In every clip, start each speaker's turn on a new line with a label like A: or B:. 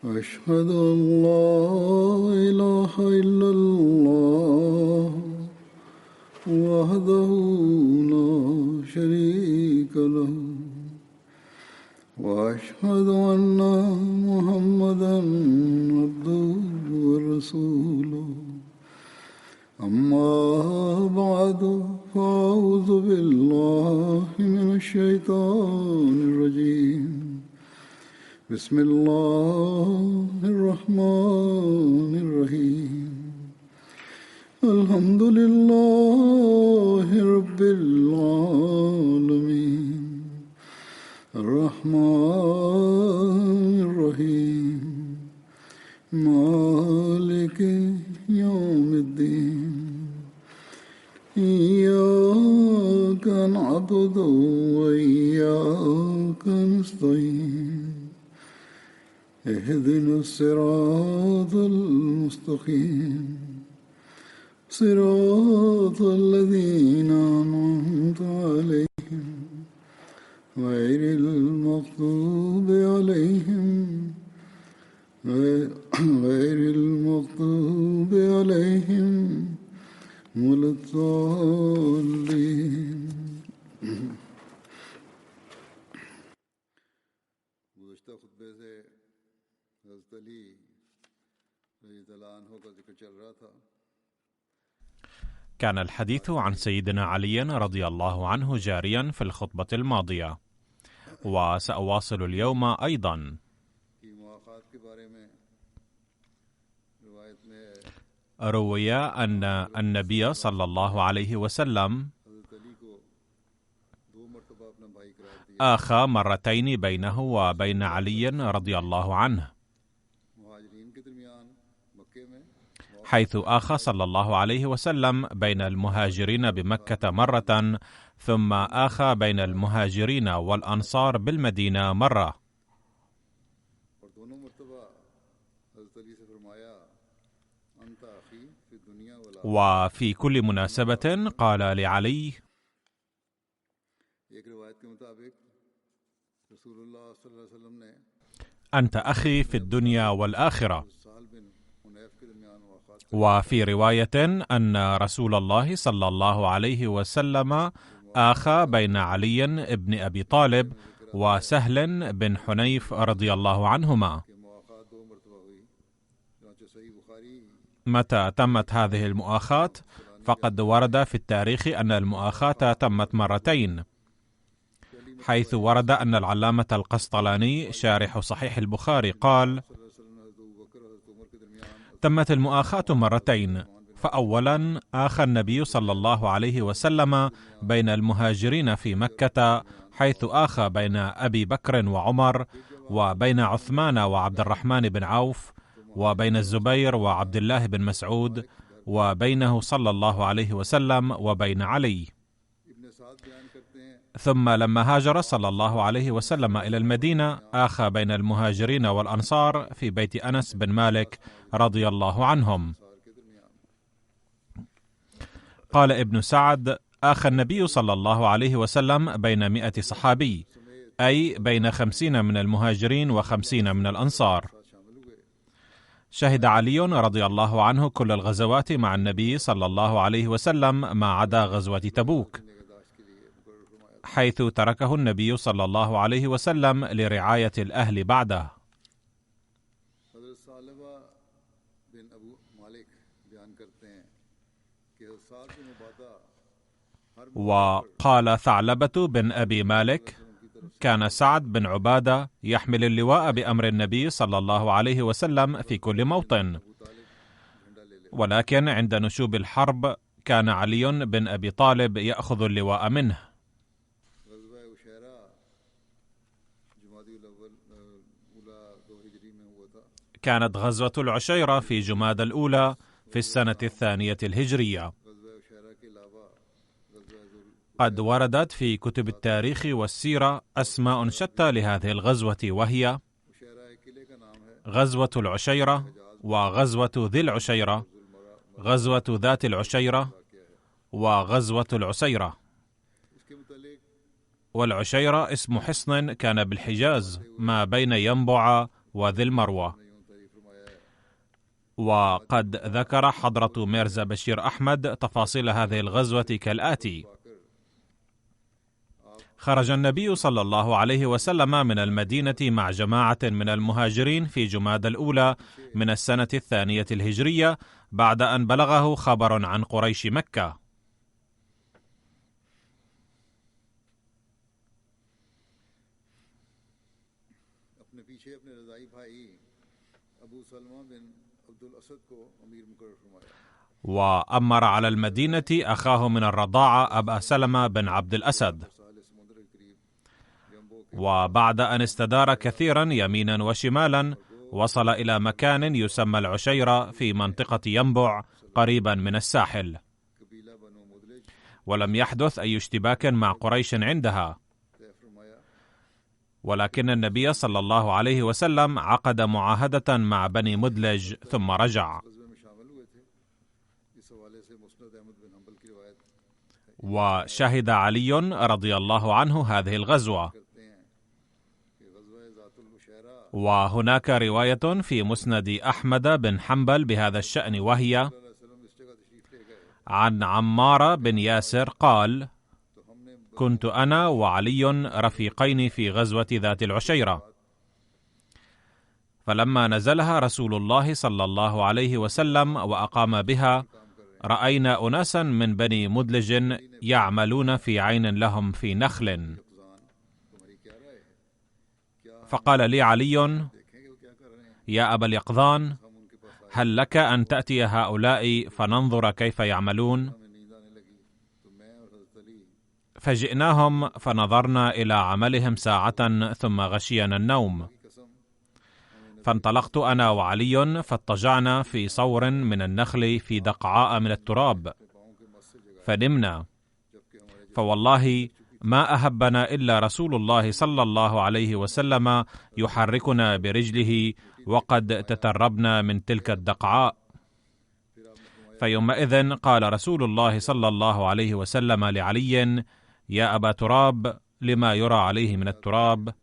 A: أشهد أن لا إله إلا الله وحده لا شريك له وأشهد أن محمدا عبده ورسوله أما بعد فأعوذ بالله من الشيطان الرجيم بسم الله الرحمن الرحيم الحمد لله رب العالمين الرحمن الرحيم مالك يوم الدين إياك نعبد وإياك نستعين اهدنا الصراط المستقيم صراط الذين أنعمت عليهم غير المغضوب عليهم ولا الضالين.
B: كان الحديث عن سيدنا علي رضي الله عنه جاريا في الخطبة الماضية، وسأواصل اليوم أيضا. روي أن النبي صلى الله عليه وسلم آخى مرتين بينه وبين علي رضي الله عنه، حيث آخى صلى الله عليه وسلم بين المهاجرين بمكة مرة، ثم آخى بين المهاجرين والأنصار بالمدينة مرة. وفي كل مناسبة قال لعلي: أنت أخي في الدنيا والآخرة. وفي رواية أن رسول الله صلى الله عليه وسلم آخى بين علي بن أبي طالب وسهل بن حنيف رضي الله عنهما. متى تمت هذه المؤاخاة؟ فقد ورد في التاريخ أن المؤاخاة تمت مرتين، حيث ورد أن العلامة القسطلاني شارح صحيح البخاري قال: تمت المؤاخاة مرتين، فأولا آخى النبي صلى الله عليه وسلم بين المهاجرين في مكة، حيث آخى بين أبي بكر وعمر، وبين عثمان وعبد الرحمن بن عوف، وبين الزبير وعبد الله بن مسعود، وبينه صلى الله عليه وسلم وبين علي. ثم لما هاجر صلى الله عليه وسلم إلى المدينة آخى بين المهاجرين والأنصار في بيت أنس بن مالك رضي الله عنهم. قال ابن سعد: آخى النبي صلى الله عليه وسلم بين 100 صحابي، أي بين 50 من المهاجرين و50 من الأنصار. شهد علي رضي الله عنه كل الغزوات مع النبي صلى الله عليه وسلم ما عدا غزوة تبوك، حيث تركه النبي صلى الله عليه وسلم لرعاية الأهل بعده. وقال ثعلبة بن أبي مالك: كان سعد بن عبادة يحمل اللواء بأمر النبي صلى الله عليه وسلم في كل موطن، ولكن عند نشوب الحرب كان علي بن أبي طالب يأخذ اللواء منه. كانت غزوة العشيرة في جمادى الأولى في السنة 2 الهجرية. قد وردت في كتب التاريخ والسيرة أسماء شتى لهذه الغزوة، وهي غزوة العشيرة، وغزوة ذي العشيرة، غزوة ذات العشيرة، وغزوة العسيرة. والعشيرة اسم حصن كان بالحجاز ما بين ينبع وذي المروة، وقد ذكر حضرة ميرزا بشير أحمد تفاصيل هذه الغزوة كالآتي: خرج النبي صلى الله عليه وسلم من المدينة مع جماعة من المهاجرين في جمادى الأولى من السنة 2 الهجرية، بعد أن بلغه خبر عن قريش مكة. وأمر على المدينة أخاه من الرضاعة أبا سلمة بن عبد الأسد. وبعد أن استدار كثيرا يمينا وشمالا، وصل إلى مكان يسمى العشيرة في منطقة ينبع قريبا من الساحل، ولم يحدث أي اشتباك مع قريش عندها، ولكن النبي صلى الله عليه وسلم عقد معاهدة مع بني مدلج ثم رجع. وشهد علي رضي الله عنه هذه الغزوة. وهناك رواية في مسند أحمد بن حنبل بهذا الشأن، وهي عن عمار بن ياسر قال: كنت أنا وعلي رفيقين في غزوة ذات العشيرة، فلما نزلها رسول الله صلى الله عليه وسلم وأقام بها، رأينا أناسا من بني مدلج يعملون في عين لهم في نخل، فقال لي علي: يا أبا اليقظان، هل لك أن تأتي هؤلاء فننظر كيف يعملون؟ فجئناهم فنظرنا إلى عملهم ساعة ثم غشينا النوم، فانطلقت أنا وعلي فاضطجعنا في صور من النخل في دقعاء من التراب فنمنا، فوالله ما أهبنا إلا رسول الله صلى الله عليه وسلم يحركنا برجله وقد تتربنا من تلك الدقعاء. فيومئذ قال رسول الله صلى الله عليه وسلم لعلي: يا أبا تراب، لما يرى عليه من التراب؟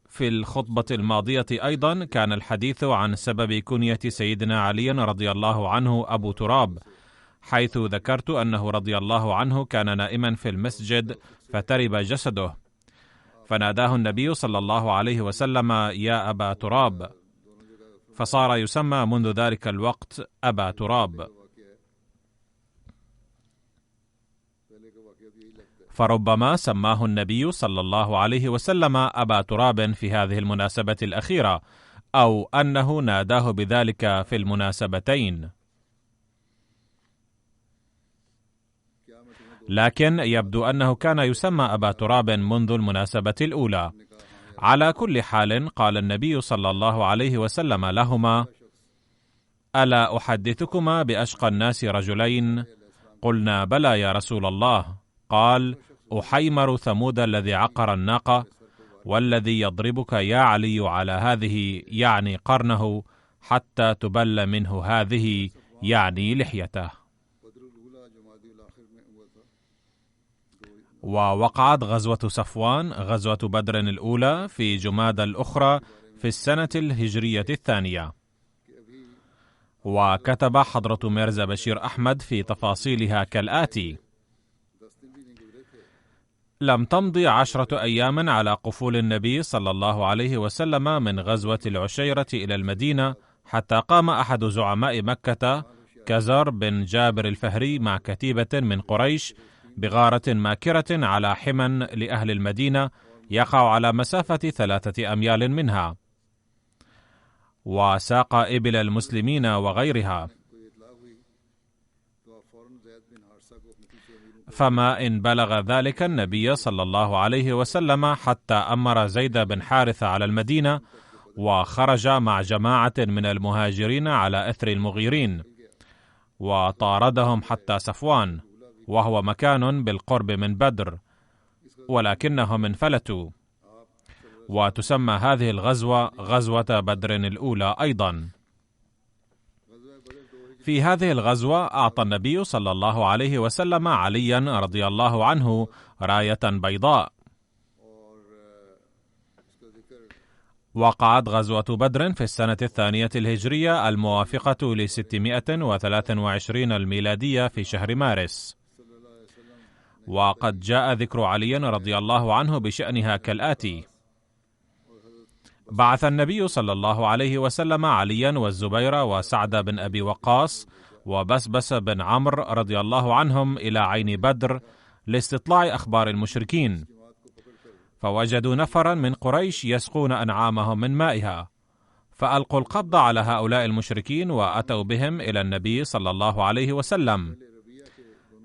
B: في الخطبة الماضية أيضا كان الحديث عن سبب كنية سيدنا علي رضي الله عنه أبو تراب، حيث ذكرت أنه رضي الله عنه كان نائما في المسجد فترب جسده، فناداه النبي صلى الله عليه وسلم: يا أبا تراب، فصار يسمى منذ ذلك الوقت أبا تراب. فربما سماه النبي صلى الله عليه وسلم أبا تراب في هذه المناسبة الأخيرة، أو أنه ناداه بذلك في المناسبتين، لكن يبدو أنه كان يسمى أبا تراب منذ المناسبة الأولى. على كل حال، قال النبي صلى الله عليه وسلم لهما: ألا أحدثكما بأشقى الناس رجلين؟ قلنا: بلى يا رسول الله. قال: أحيمر ثمود الذي عقر الناقة، والذي يضربك يا علي على هذه، يعني قرنه، حتى تبل منه هذه، يعني لحيته. ووقعت غزوة صفوان، غزوة بدر الأولى، في جمادى الأخرى في السنة الهجرية 2. وكتب حضرة ميرزا بشير أحمد في تفاصيلها كالآتي: لم تمضي 10 أيام على قفول النبي صلى الله عليه وسلم من غزوة العشيرة إلى المدينة، حتى قام أحد زعماء مكة كزر بن جابر الفهري مع كتيبة من قريش بغارة ماكرة على حمى لأهل المدينة يقع على مسافة 3 أميال منها، وساق إبل المسلمين وغيرها، فما إن بلغ ذلك النبي صلى الله عليه وسلم حتى أمر زيد بن حارثة على المدينة، وخرج مع جماعة من المهاجرين على أثر المغيرين، وطاردهم حتى صفوان، وهو مكان بالقرب من بدر، ولكنهم انفلتوا. وتسمى هذه الغزوة غزوة بدر الأولى أيضا. في هذه الغزوة أعطى النبي صلى الله عليه وسلم عليا رضي الله عنه راية بيضاء، وقعت غزوة بدر في السنة 2 الهجرية الموافقة ل623 الميلادية في شهر مارس، وقد جاء ذكر علي رضي الله عنه بشأنها كالآتي: بعث النبي صلى الله عليه وسلم عليا والزبير وسعد بن أبي وقاص وبسبس بن عمرو رضي الله عنهم إلى عين بدر لاستطلاع أخبار المشركين، فوجدوا نفرا من قريش يسقون أنعامهم من مائها، فألقوا القبض على هؤلاء المشركين وأتوا بهم إلى النبي صلى الله عليه وسلم.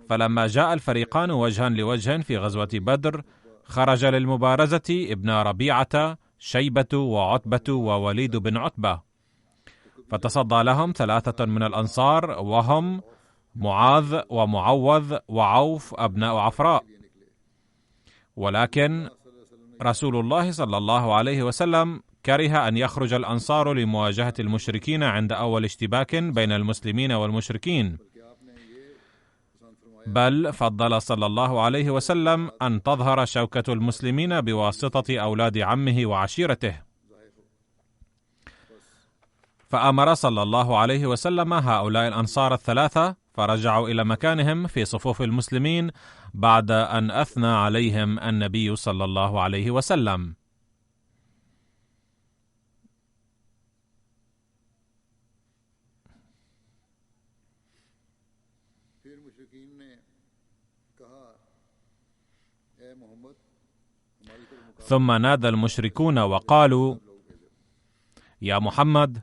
B: فلما جاء الفريقان وجها لوجه في غزوة بدر، خرج للمبارزة ابن ربيعة، شيبة وعتبة ووليد بن عتبة، فتصدى لهم 3 من الأنصار وهم معاذ ومعوذ وعوف أبناء عفراء. ولكن رسول الله صلى الله عليه وسلم كره أن يخرج الأنصار لمواجهة المشركين عند أول اشتباك بين المسلمين والمشركين، بل فضل صلى الله عليه وسلم أن تظهر شوكة المسلمين بواسطة أولاد عمه وعشيرته. فأمر صلى الله عليه وسلم هؤلاء الأنصار 3 فرجعوا إلى مكانهم في صفوف المسلمين بعد أن أثنى عليهم النبي صلى الله عليه وسلم. ثم نادى المشركون وقالوا: يا محمد،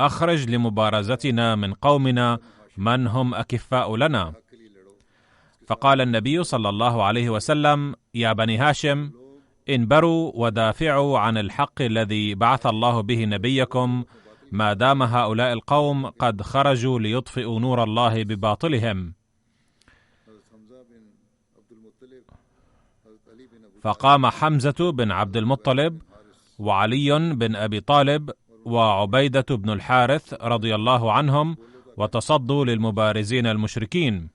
B: أخرج لمبارزتنا من قومنا من هم أكفاء لنا. فقال النبي صلى الله عليه وسلم: يا بني هاشم، انبروا ودافعوا عن الحق الذي بعث الله به نبيكم، ما دام هؤلاء القوم قد خرجوا ليطفئوا نور الله بباطلهم. فقام حمزة بن عبد المطلب وعلي بن أبي طالب وعبيدة بن الحارث رضي الله عنهم وتصدوا للمبارزين المشركين.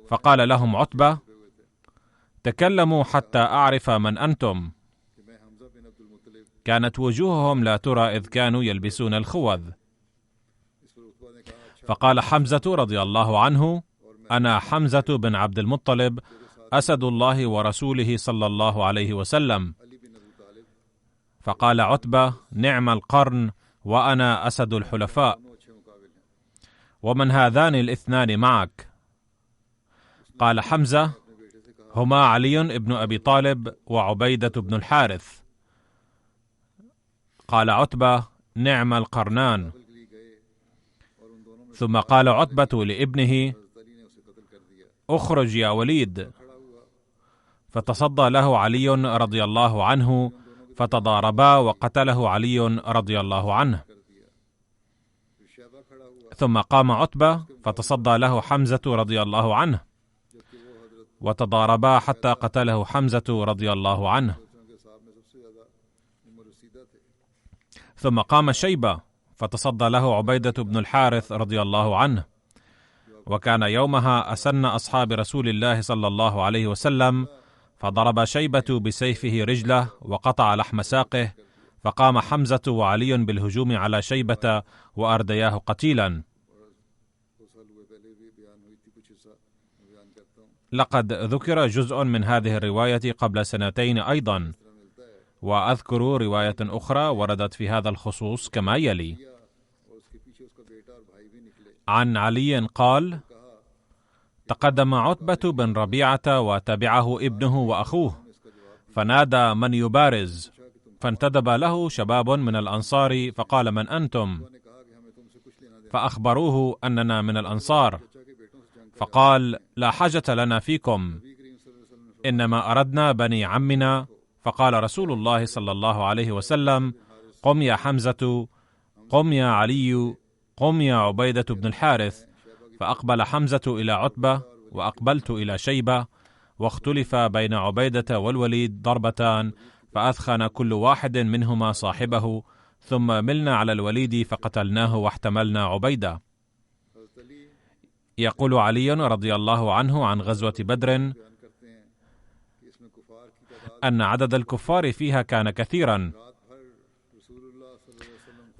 B: فقال لهم عتبة: تكلموا حتى أعرف من أنتم. كانت وجوههم لا ترى إذ كانوا يلبسون الخوذ. فقال حمزة رضي الله عنه: أنا حمزة بن عبد المطلب، أسد الله ورسوله صلى الله عليه وسلم. فقال عتبة: نعم القرن، وأنا أسد الحلفاء. ومن هذان الاثنان معك؟ قال حمزة: هما علي بن أبي طالب وعبيدة بن الحارث. قال عتبة: نعم القرنان. ثم قال عتبة لابنه: اخرج يا وليد. فتصدى له علي رضي الله عنه، فتضاربا وقتله علي رضي الله عنه. ثم قام عتبة فتصدى له حمزة رضي الله عنه، وتضاربا حتى قتله حمزة رضي الله عنه. ثم قام شيبة فتصدى له عبيدة بن الحارث رضي الله عنه، وكان يومها أسن أصحاب رسول الله صلى الله عليه وسلم، فضرب شيبة بسيفه رجله وقطع لحم ساقه، فقام حمزة وعلي بالهجوم على شيبة وأردياه قتيلا. لقد ذكر جزء من هذه الرواية قبل 2 أيضا، وأذكر رواية أخرى وردت في هذا الخصوص كما يلي: عن علي قال: تقدم عتبة بن ربيعة وتبعه ابنه وأخوه، فنادى من يبارز، فانتدب له شباب من الأنصار فقال: من أنتم؟ فأخبروه أننا من الأنصار، فقال: لا حاجة لنا فيكم، إنما أردنا بني عمنا. فقال رسول الله صلى الله عليه وسلم: قم يا حمزة، قم يا علي، قم يا عبيدة بن الحارث. فأقبل حمزة إلى عتبة وأقبلت إلى شيبة، واختلف بين عبيدة والوليد ضربتان، فأثخن كل واحد منهما صاحبه، ثم ملنا على الوليد فقتلناه واحتملنا عبيدة. يقول علي رضي الله عنه عن غزوة بدر: أن عدد الكفار فيها كان كثيرا،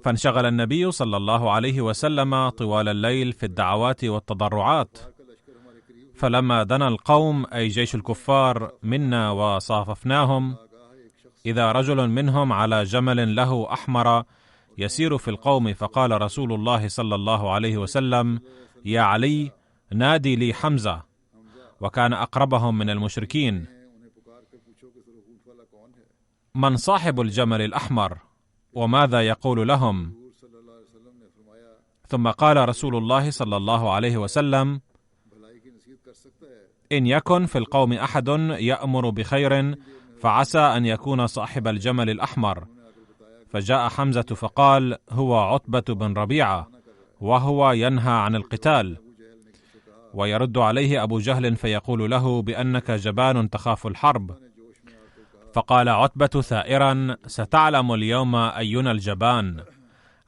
B: فانشغل النبي صلى الله عليه وسلم طوال الليل في الدعوات والتضرعات. فلما دنا القوم أي جيش الكفار منا وصاففناهم، إذا رجل منهم على جمل له أحمر يسير في القوم، فقال رسول الله صلى الله عليه وسلم: يا علي، نادي لي حمزة. وكان أقربهم من المشركين: من صاحب الجمل الأحمر وماذا يقول لهم؟ ثم قال رسول الله صلى الله عليه وسلم: إن يكن في القوم أحد يأمر بخير فعسى أن يكون صاحب الجمل الأحمر. فجاء حمزة فقال: هو عتبة بن ربيعة، وهو ينهى عن القتال. ويرد عليه أبو جهل فيقول له بأنك جبان تخاف الحرب. فقال عتبة ثائرا: ستعلم اليوم أينا الجبان.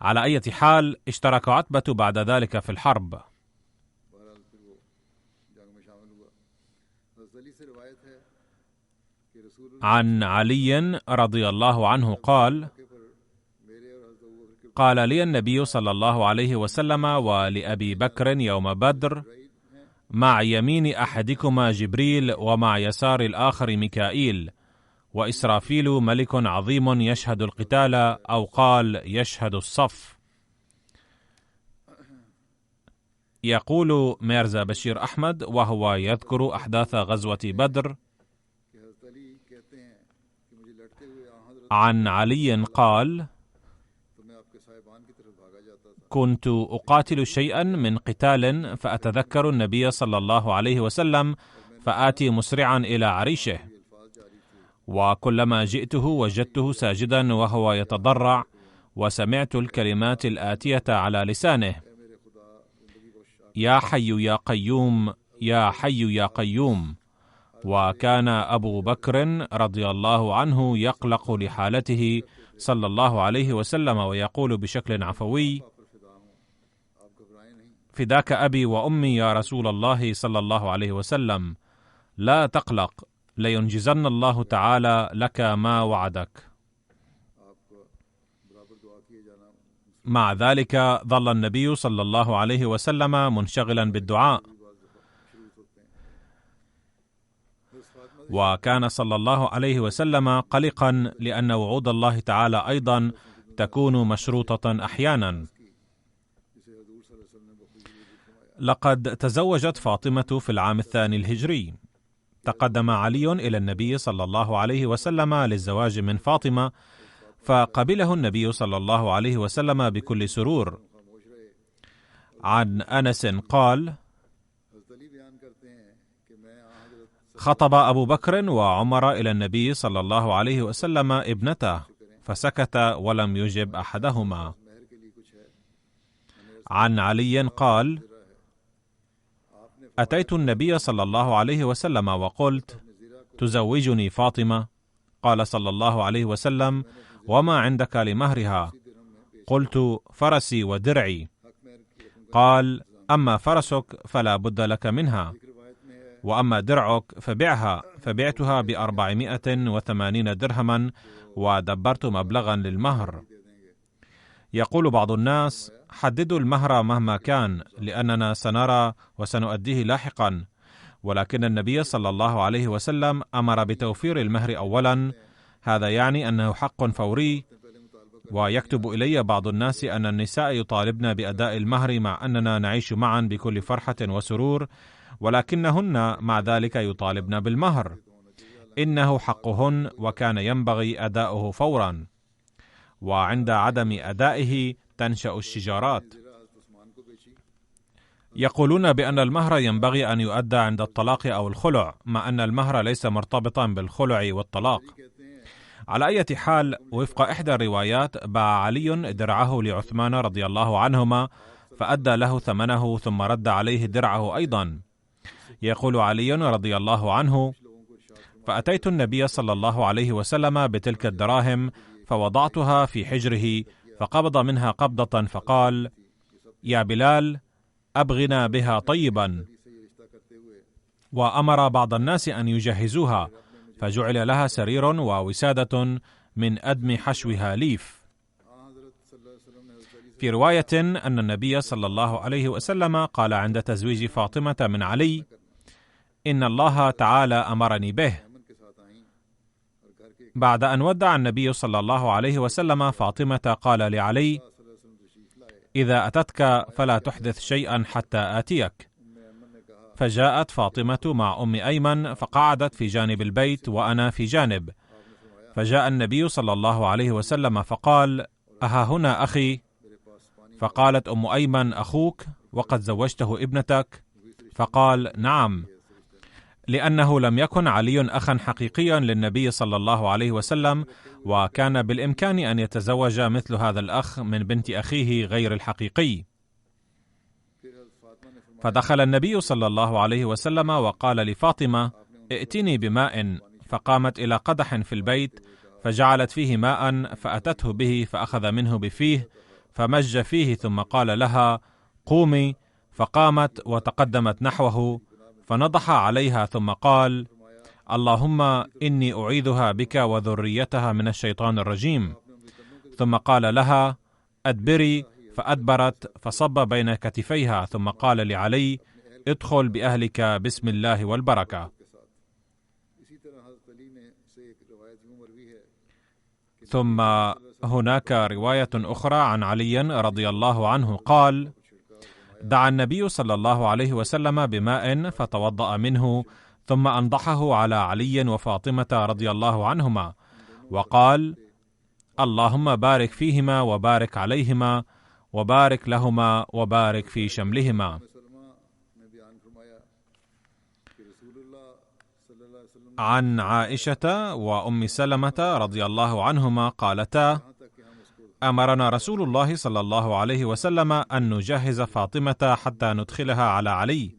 B: على أي حال اشترك عتبة بعد ذلك في الحرب. عن علي رضي الله عنه قال: قال لي النبي صلى الله عليه وسلم ولأبي بكر يوم بدر: مع يمين أحدكما جبريل، ومع يسار الآخر ميكائيل، وإسرافيل ملك عظيم يشهد القتال، أو قال يشهد الصف. يقول ميرزا بشير أحمد وهو يذكر أحداث غزوة بدر عن علي قال: كنت أقاتل شيئا من قتال، فأتذكر النبي صلى الله عليه وسلم، فآتي مسرعا إلى عريشه، وكلما جئته وجدته ساجدا وهو يتضرع، وسمعت الكلمات الآتية على لسانه: يا حي يا قيوم، يا حي يا قيوم. وكان أبو بكر رضي الله عنه يقلق لحالته صلى الله عليه وسلم ويقول بشكل عفوي: فداك أبي وأمي يا رسول الله صلى الله عليه وسلم، لا تقلق، لينجزن الله تعالى لك ما وعدك. مع ذلك ظل النبي صلى الله عليه وسلم منشغلا بالدعاء، وكان صلى الله عليه وسلم قلقا لأن وعود الله تعالى أيضا تكون مشروطة أحيانا. لقد تزوجت فاطمة في العام 2 الهجري. تقدم علي إلى النبي صلى الله عليه وسلم للزواج من فاطمة، فقبله النبي صلى الله عليه وسلم بكل سرور. عن أنس قال: خطب أبو بكر وعمر إلى النبي صلى الله عليه وسلم ابنته، فسكت ولم يجب أحدهما. عن علي قال: أتيت النبي صلى الله عليه وسلم وقلت: تزوجني فاطمة؟ قال صلى الله عليه وسلم: وما عندك لمهرها؟ قلت: فرسي ودرعي. قال: أما فرسك فلا بد لك منها، وأما درعك فبعها. فبعتها ب480 درهما، ودبرت مبلغا للمهر. يقول بعض الناس: حددوا المهر مهما كان، لأننا سنرى وسنؤديه لاحقا، ولكن النبي صلى الله عليه وسلم أمر بتوفير المهر أولا. هذا يعني أنه حق فوري. ويكتب إلي بعض الناس أن النساء يطالبن بأداء المهر مع أننا نعيش معا بكل فرحة وسرور، ولكنهن مع ذلك يطالبن بالمهر. إنه حقهن، وكان ينبغي أداؤه فورا، وعند عدم أدائه تنشأ الشجارات. يقولون بأن المهر ينبغي أن يؤدى عند الطلاق أو الخلع، مع أن المهر ليس مرتبطا بالخلع والطلاق. على أي حال، وفق إحدى الروايات، باع علي درعه لعثمان رضي الله عنهما، فأدى له ثمنه ثم رد عليه درعه أيضا. يقول علي رضي الله عنه: فأتيت النبي صلى الله عليه وسلم بتلك الدراهم، فوضعتها في حجره، فقبض منها قبضة فقال: يا بلال، أبغنا بها طيبا. وأمر بعض الناس أن يجهزوها، فجعل لها سرير ووسادة من أدم حشوها ليف. في رواية أن النبي صلى الله عليه وسلم قال عند تزويج فاطمة من علي: إن الله تعالى أمرني به. بعد أن ودع النبي صلى الله عليه وسلم فاطمة قال لعلي: إذا أتتك فلا تحدث شيئا حتى آتيك. فجاءت فاطمة مع أم أيمن فقعدت في جانب البيت وأنا في جانب، فجاء النبي صلى الله عليه وسلم فقال: أها هنا أخي؟ فقالت أم أيمن: أخوك وقد زوجته ابنتك؟ فقال: نعم، لأنه لم يكن علي أخا حقيقيا للنبي صلى الله عليه وسلم، وكان بالإمكان أن يتزوج مثل هذا الأخ من بنت أخيه غير الحقيقي. فدخل النبي صلى الله عليه وسلم وقال لفاطمة: ائتني بماء، فقامت إلى قدح في البيت فجعلت فيه ماء، فأتته به فأخذ منه بفيه فمج فيه، ثم قال لها: قومي، فقامت وتقدمت نحوه فنضح عليها، ثم قال: اللهم إني أعيذها بك وذريتها من الشيطان الرجيم. ثم قال لها: أدبري، فأدبرت فصب بين كتفيها، ثم قال لعلي: ادخل بأهلك بسم الله والبركة. ثم هناك رواية أخرى عن علي رضي الله عنه قال: دعا النبي صلى الله عليه وسلم بماء فتوضأ منه، ثم أنضحه على علي وفاطمة رضي الله عنهما، وقال: اللهم بارك فيهما وبارك عليهما وبارك لهما وبارك في شملهما. عن عائشة وأم سلمة رضي الله عنهما قالتا: أمرنا رسول الله صلى الله عليه وسلم أن نجهز فاطمة حتى ندخلها على علي،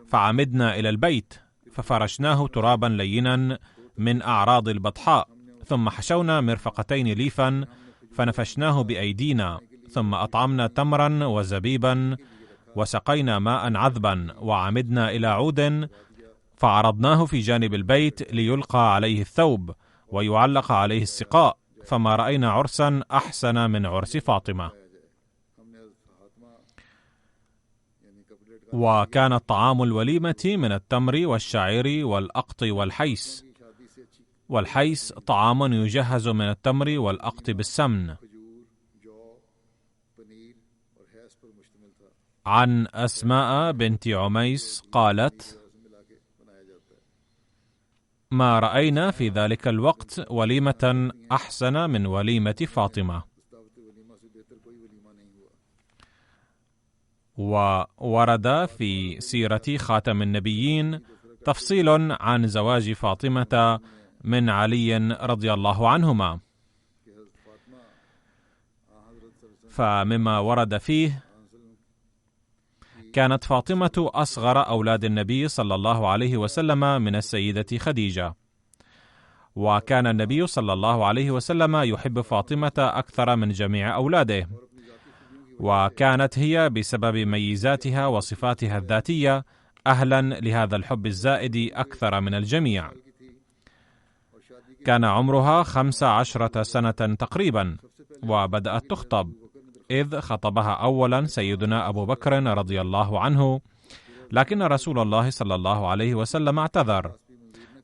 B: فعمدنا إلى البيت ففرشناه ترابا لينا من أعراض البطحاء، ثم حشونا مرفقتين ليفا فنفشناه بأيدينا، ثم أطعمنا تمرا وزبيبا وسقينا ماء عذبا، وعمدنا إلى عود فعرضناه في جانب البيت ليلقى عليه الثوب ويعلق عليه السقاء، فما رأينا عرسا أحسن من عرس فاطمة. وكان الطعام الوليمة من التمر والشعير والأقط والحيس، والحيس طعام يجهز من التمر والأقط بالسمن. عن أسماء بنت عميس قالت: ما رأينا في ذلك الوقت وليمة أحسن من وليمة فاطمة. وورد في سيرة خاتم النبيين تفصيل عن زواج فاطمة من علي رضي الله عنهما، فمما ورد فيه: كانت فاطمة أصغر أولاد النبي صلى الله عليه وسلم من السيدة خديجة، وكان النبي صلى الله عليه وسلم يحب فاطمة أكثر من جميع أولاده، وكانت هي بسبب ميزاتها وصفاتها الذاتية أهلا لهذا الحب الزائد أكثر من الجميع. كان عمرها 15 سنة تقريبا وبدأت تخطب، إذ خطبها أولا سيدنا أبو بكر رضي الله عنه، لكن رسول الله صلى الله عليه وسلم اعتذر،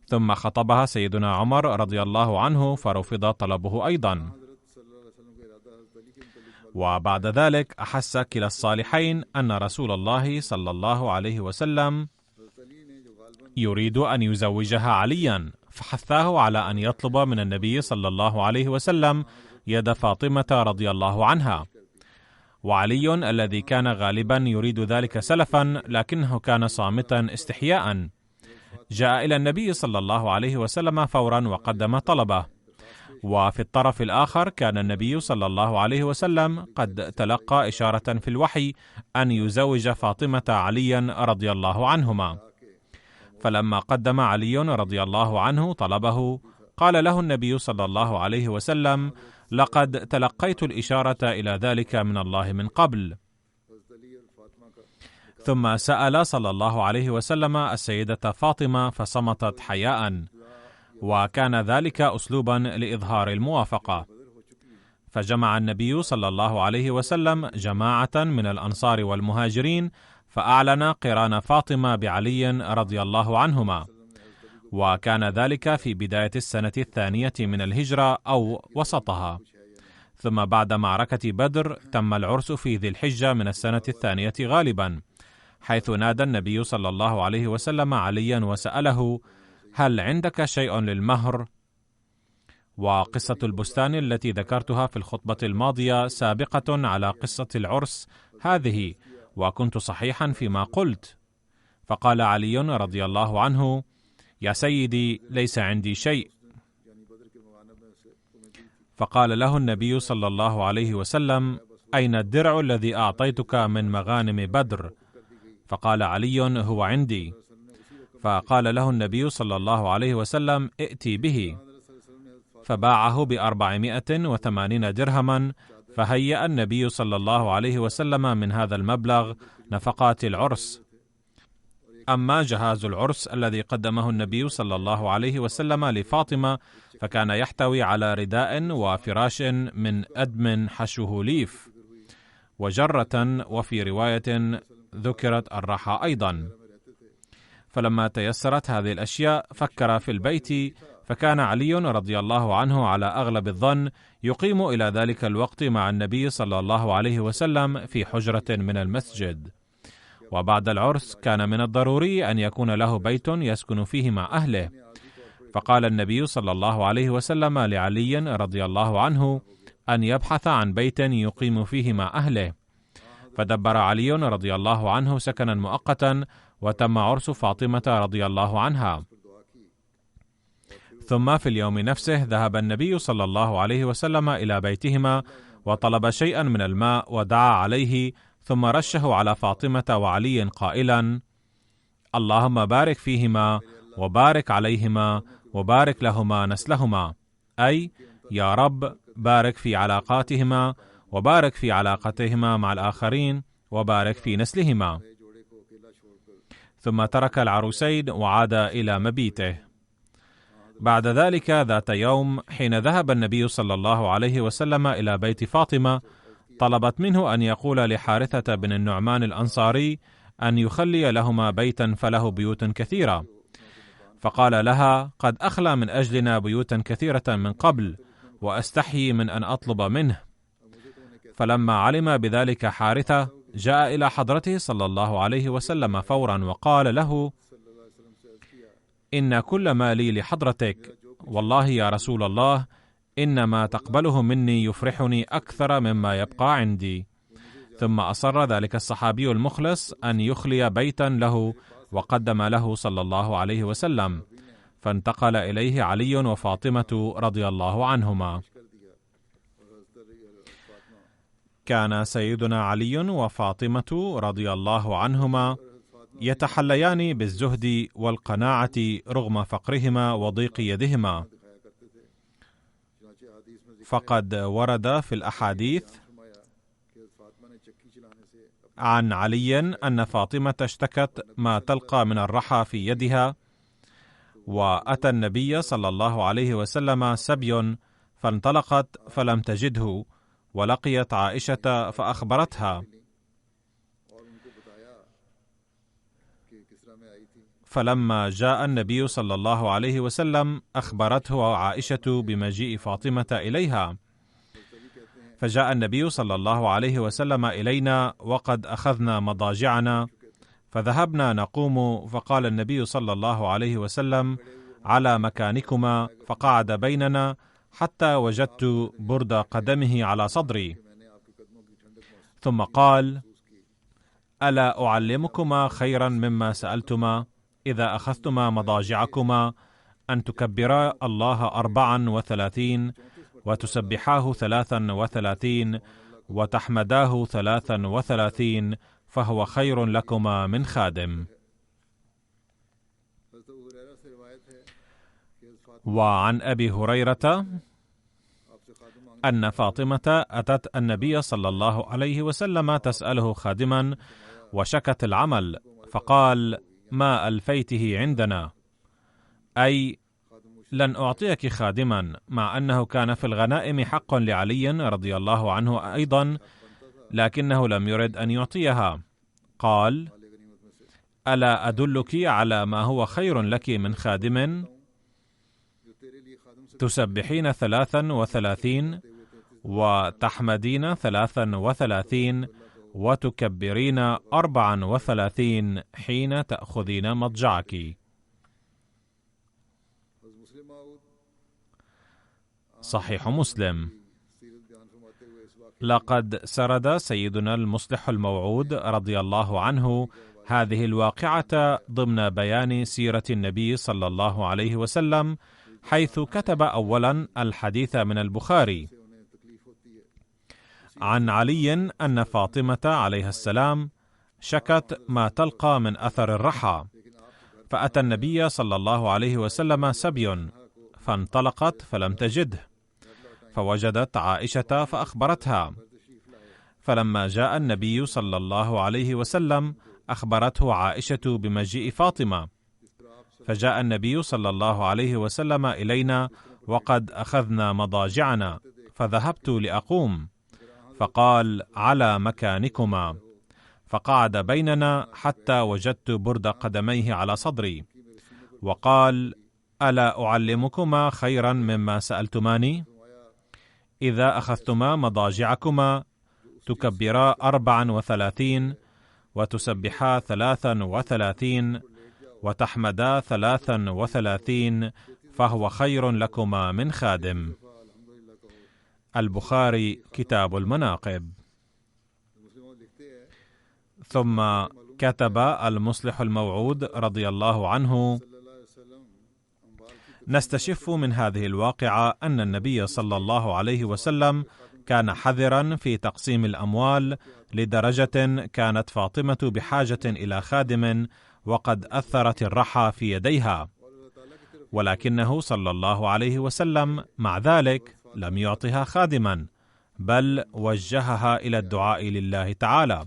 B: ثم خطبها سيدنا عمر رضي الله عنه فرفض طلبه أيضا. وبعد ذلك أحس كلا الصالحين أن رسول الله صلى الله عليه وسلم يريد أن يزوجها عليا، فحثاه على أن يطلب من النبي صلى الله عليه وسلم يد فاطمة رضي الله عنها. وعلي الذي كان غالبا يريد ذلك سلفا لكنه كان صامتا استحياء، جاء إلى النبي صلى الله عليه وسلم فورا وقدم طلبه. وفي الطرف الآخر كان النبي صلى الله عليه وسلم قد تلقى إشارة في الوحي أن يزوج فاطمة عليا رضي الله عنهما، فلما قدم علي رضي الله عنه طلبه قال له النبي صلى الله عليه وسلم: لقد تلقيت الإشارة إلى ذلك من الله من قبل. ثم سأل صلى الله عليه وسلم السيدة فاطمة فصمتت حياء، وكان ذلك أسلوبا لإظهار الموافقة. فجمع النبي صلى الله عليه وسلم جماعة من الأنصار والمهاجرين، فأعلن قران فاطمة بعلي رضي الله عنهما، وكان ذلك في بداية السنة 2 من الهجرة أو وسطها. ثم بعد معركة بدر تم العرس في ذي الحجة من السنة 2 غالبا، حيث نادى النبي صلى الله عليه وسلم عليا وسأله: هل عندك شيء للمهر؟ وقصة البستان التي ذكرتها في الخطبة الماضية سابقة على قصة العرس هذه، وكنت صحيحا فيما قلت. فقال علي رضي الله عنه: يا سيدي، ليس عندي شيء. فقال له النبي صلى الله عليه وسلم: أين الدرع الذي أعطيتك من مغانم بدر؟ فقال علي: هو عندي. فقال له النبي صلى الله عليه وسلم: ائتي به. فباعه ب480 درهما، فهيأ النبي صلى الله عليه وسلم من هذا المبلغ نفقات العرس. أما جهاز العرس الذي قدمه النبي صلى الله عليه وسلم لفاطمة فكان يحتوي على رداء وفراش من أدم حشوه ليف وجرة، وفي رواية ذكرت الراحة أيضا. فلما تيسرت هذه الأشياء فكر في البيت، فكان علي رضي الله عنه على أغلب الظن يقيم إلى ذلك الوقت مع النبي صلى الله عليه وسلم في حجرة من المسجد. وبعد العرس كان من الضروري أن يكون له بيت يسكن فيه مع أهله، فقال النبي صلى الله عليه وسلم لعلي رضي الله عنه أن يبحث عن بيت يقيم فيه مع أهله. فدبر علي رضي الله عنه سكنا مؤقتا، وتم عرس فاطمة رضي الله عنها. ثم في اليوم نفسه ذهب النبي صلى الله عليه وسلم إلى بيتهما وطلب شيئا من الماء ودعا عليه، ثم رشه على فاطمة وعلي قائلا: اللهم بارك فيهما وبارك عليهما وبارك لهما نسلهما، أي يا رب بارك في علاقاتهما وبارك في علاقتهما مع الآخرين وبارك في نسلهما. ثم ترك العروسين وعاد إلى مبيته. بعد ذلك ذات يوم حين ذهب النبي صلى الله عليه وسلم إلى بيت فاطمة، طلبت منه أن يقول لحارثة بن النعمان الأنصاري أن يخلي لهما بيتا فله بيوت كثيرة. فقال لها: قد أخلى من أجلنا بيوتا كثيرة من قبل، وأستحيي من أن أطلب منه. فلما علم بذلك حارثة جاء إلى حضرته صلى الله عليه وسلم فورا وقال له: إن كل ما لي لحضرتك، والله يا رسول الله إنما تقبله مني يفرحني أكثر مما يبقى عندي. ثم أصر ذلك الصحابي المخلص أن يخلي بيتا له، وقدم له صلى الله عليه وسلم، فانتقل إليه علي وفاطمة رضي الله عنهما. كان سيدنا علي وفاطمة رضي الله عنهما يتحليان بالزهد والقناعة رغم فقرهما وضيق يدهما. فقد ورد في الأحاديث عن علي أن فاطمة اشتكت ما تلقى من الرحى في يدها، وأتى النبي صلى الله عليه وسلم سبي فانطلقت فلم تجده، ولقيت عائشة فأخبرتها، فلما جاء النبي صلى الله عليه وسلم أخبرته عائشة بمجيء فاطمة إليها، فجاء النبي صلى الله عليه وسلم إلينا وقد أخذنا مضاجعنا، فذهبنا نقوم، فقال النبي صلى الله عليه وسلم: على مكانكما، فقعد بيننا حتى وجدت برد قدمه على صدري، ثم قال: ألا أعلمكما خيرا مما سألتما؟ إذا أخذتما مضاجعكما أن تكبرا الله 34 وتسبحاه 33 وتحمداه 33، فهو خير لكما من خادم. وعن أبي هريرة أن فاطمة أتت النبي صلى الله عليه وسلم تسأله خادما، وشكت العمل، فقال: ما ألفيته عندنا، أي لن أعطيك خادما، مع أنه كان في الغنائم حق لعلي رضي الله عنه أيضا، لكنه لم يرد أن يعطيها. قال: ألا أدلك على ما هو خير لك من خادم؟ تسبحين 33 وتحمدين 33 وتكبرين 34 حين تأخذين مضجعك. صحيح مسلم. لقد سرد سيدنا المصلح الموعود رضي الله عنه هذه الواقعة ضمن بيان سيرة النبي صلى الله عليه وسلم، حيث كتب أولا الحديث من البخاري عن علي أن فاطمة عليها السلام شكت ما تلقى من أثر الرحى، فأتى النبي صلى الله عليه وسلم سبي، فانطلقت فلم تجده، فوجدت عائشة فأخبرتها، فلما جاء النبي صلى الله عليه وسلم أخبرته عائشة بمجيء فاطمة، فجاء النبي صلى الله عليه وسلم إلينا وقد أخذنا مضاجعنا، فذهبت لأقوم، فقال: على مكانكما، فقعد بيننا حتى وجدت برد قدميه على صدري، وقال: ألا أعلمكما خيرا مما سألتماني؟ إذا أخذتما مضاجعكما تكبرا 34 وتسبحا 33 وتحمدا 33، فهو خير لكما من خادم. البخاري كتاب المناقب. ثم كتب المصلح الموعود رضي الله عنه: نستشف من هذه الواقعة أن النبي صلى الله عليه وسلم كان حذرا في تقسيم الأموال، لدرجة كانت فاطمة بحاجة إلى خادم وقد أثرت الرحى في يديها، ولكنه صلى الله عليه وسلم مع ذلك لم يعطها خادما، بل وجهها إلى الدعاء لله تعالى.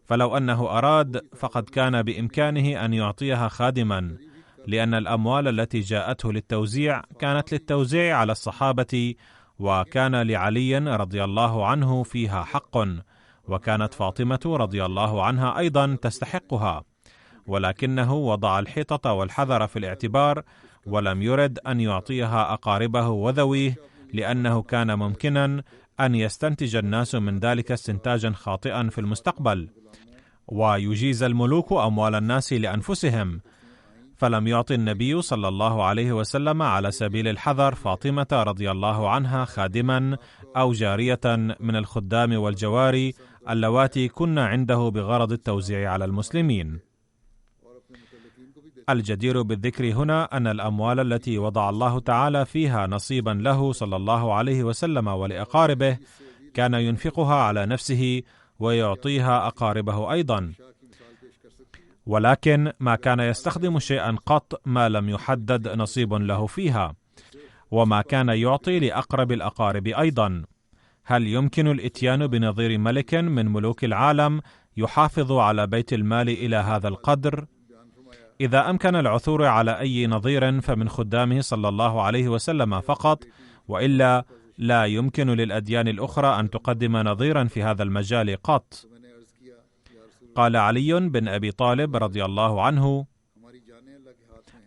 B: فلو أنه أراد فقد كان بإمكانه أن يعطيها خادما، لأن الأموال التي جاءته للتوزيع كانت للتوزيع على الصحابة، وكان لعلي رضي الله عنه فيها حق، وكانت فاطمة رضي الله عنها أيضا تستحقها، ولكنه وضع الحيطة والحذر في الاعتبار، ولم يرد أن يعطيها أقاربه وذويه، لأنه كان ممكنا أن يستنتج الناس من ذلك استنتاجا خاطئا في المستقبل، ويجيز الملوك أموال الناس لأنفسهم. فلم يعطي النبي صلى الله عليه وسلم على سبيل الحذر فاطمة رضي الله عنها خادما أو جارية من الخدام والجواري اللواتي كن عنده بغرض التوزيع على المسلمين. الجدير بالذكر هنا أن الأموال التي وضع الله تعالى فيها نصيبا له صلى الله عليه وسلم ولأقاربه كان ينفقها على نفسه ويعطيها أقاربه أيضا، ولكن ما كان يستخدم شيئا قط ما لم يحدد نصيب له فيها، وما كان يعطي لأقرب الأقارب أيضا. هل يمكن الإتيان بنظير ملك من ملوك العالم يحافظ على بيت المال إلى هذا القدر؟ إذا أمكن العثور على أي نظير فمن خدامه صلى الله عليه وسلم فقط، وإلا لا يمكن للأديان الأخرى أن تقدم نظيرا في هذا المجال قط. قال علي بن أبي طالب رضي الله عنه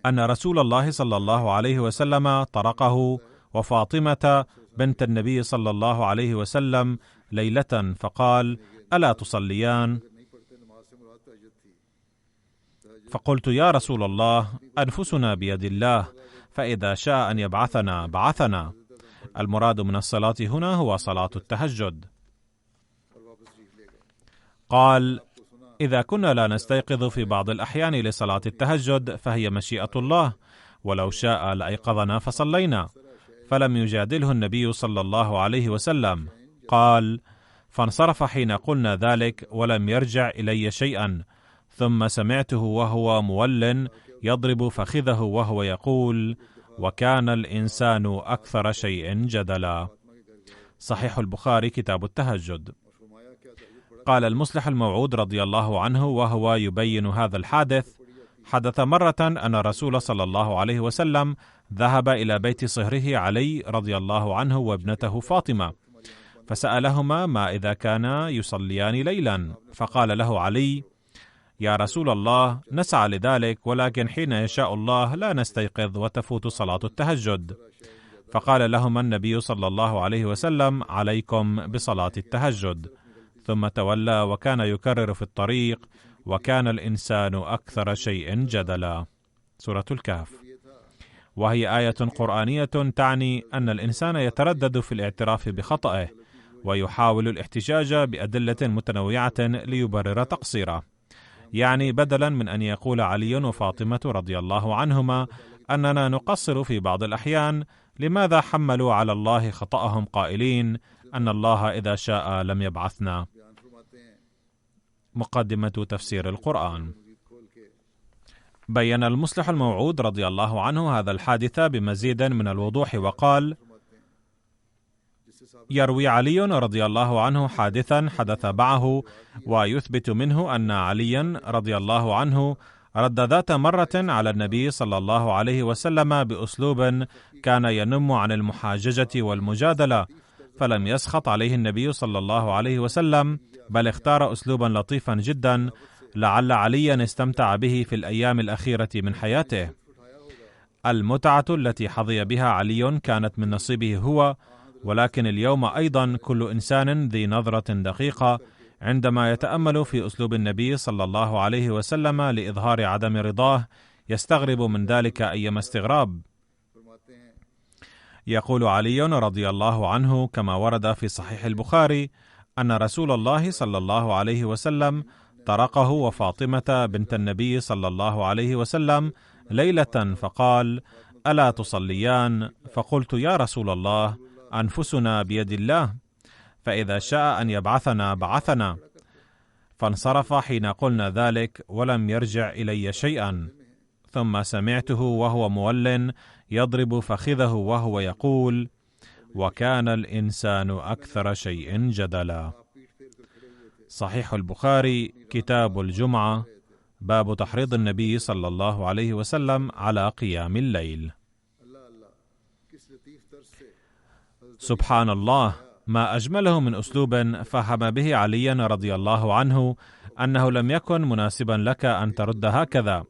B: أن رسول الله صلى الله عليه وسلم طرقه وفاطمة بنت النبي صلى الله عليه وسلم ليلة فقال: ألا تصليان؟ فقلت: يا رسول الله، أنفسنا بيد الله، فإذا شاء أن يبعثنا بعثنا. المراد من الصلاة هنا هو صلاة التهجد. قال: إذا كنا لا نستيقظ في بعض الأحيان لصلاة التهجد فهي مشيئة الله، ولو شاء لأيقظنا فصلينا. فلم يجادله النبي صلى الله عليه وسلم. قال: فانصرف حين قلنا ذلك ولم يرجع إلي شيئا، ثم سمعته وهو مول يضرب فخذه وهو يقول: وكان الإنسان أكثر شيء جدلا. صحيح البخاري كتاب التهجد. قال المصلح الموعود رضي الله عنه وهو يبين هذا الحادث: حدث مرة أن الرسول صلى الله عليه وسلم ذهب إلى بيت صهره علي رضي الله عنه وابنته فاطمة، فسألهما ما إذا كانا يصليان ليلا، فقال له علي: يا رسول الله، نسعى لذلك، ولكن حين يشاء الله لا نستيقظ وتفوت صلاة التهجد. فقال لهما النبي صلى الله عليه وسلم: عليكم بصلاة التهجد. ثم تولى وكان يكرر في الطريق: وكان الإنسان أكثر شيء جدلا. سورة الكهف. وهي آية قرآنية تعني أن الإنسان يتردد في الاعتراف بخطئه، ويحاول الاحتجاج بأدلة متنوعة ليبرر تقصيره. يعني بدلا من أن يقول علي وفاطمة رضي الله عنهما أننا نقصر في بعض الأحيان، لماذا حملوا على الله خطأهم قائلين أن الله إذا شاء لم يبعثنا؟ مقدمة تفسير القرآن. بين المصلح الموعود رضي الله عنه هذا الحادث بمزيد من الوضوح وقال: يروي علي رضي الله عنه حادثا حدث معه، ويثبت منه أن عليا رضي الله عنه رد ذات مرة على النبي صلى الله عليه وسلم بأسلوب كان ينم عن المحاججة والمجادلة، فلم يسخط عليه النبي صلى الله عليه وسلم، بل اختار أسلوبا لطيفا جدا لعل عليا استمتع به في الأيام الأخيرة من حياته. المتعة التي حظي بها علي كانت من نصيبه هو، ولكن اليوم أيضا كل إنسان ذي نظرة دقيقة عندما يتأمل في أسلوب النبي صلى الله عليه وسلم لإظهار عدم رضاه يستغرب من ذلك أيما استغراب. يقول علي رضي الله عنه كما ورد في صحيح البخاري أن رسول الله صلى الله عليه وسلم طرقه وفاطمة بنت النبي صلى الله عليه وسلم ليلة فقال: ألا تصليان؟ فقلت: يا رسول الله، أنفسنا بيد الله، فإذا شاء أن يبعثنا بعثنا. فانصرف حين قلنا ذلك ولم يرجع إلي شيئا. ثم سمعته وهو مول يضرب فخذه وهو يقول: وكان الإنسان أكثر شيء جدلا. صحيح البخاري كتاب الجمعة، باب تحريض النبي صلى الله عليه وسلم على قيام الليل. سبحان الله، ما أجمله من أسلوب فهم به علي رضي الله عنه أنه لم يكن مناسبا لك أن ترد هكذا.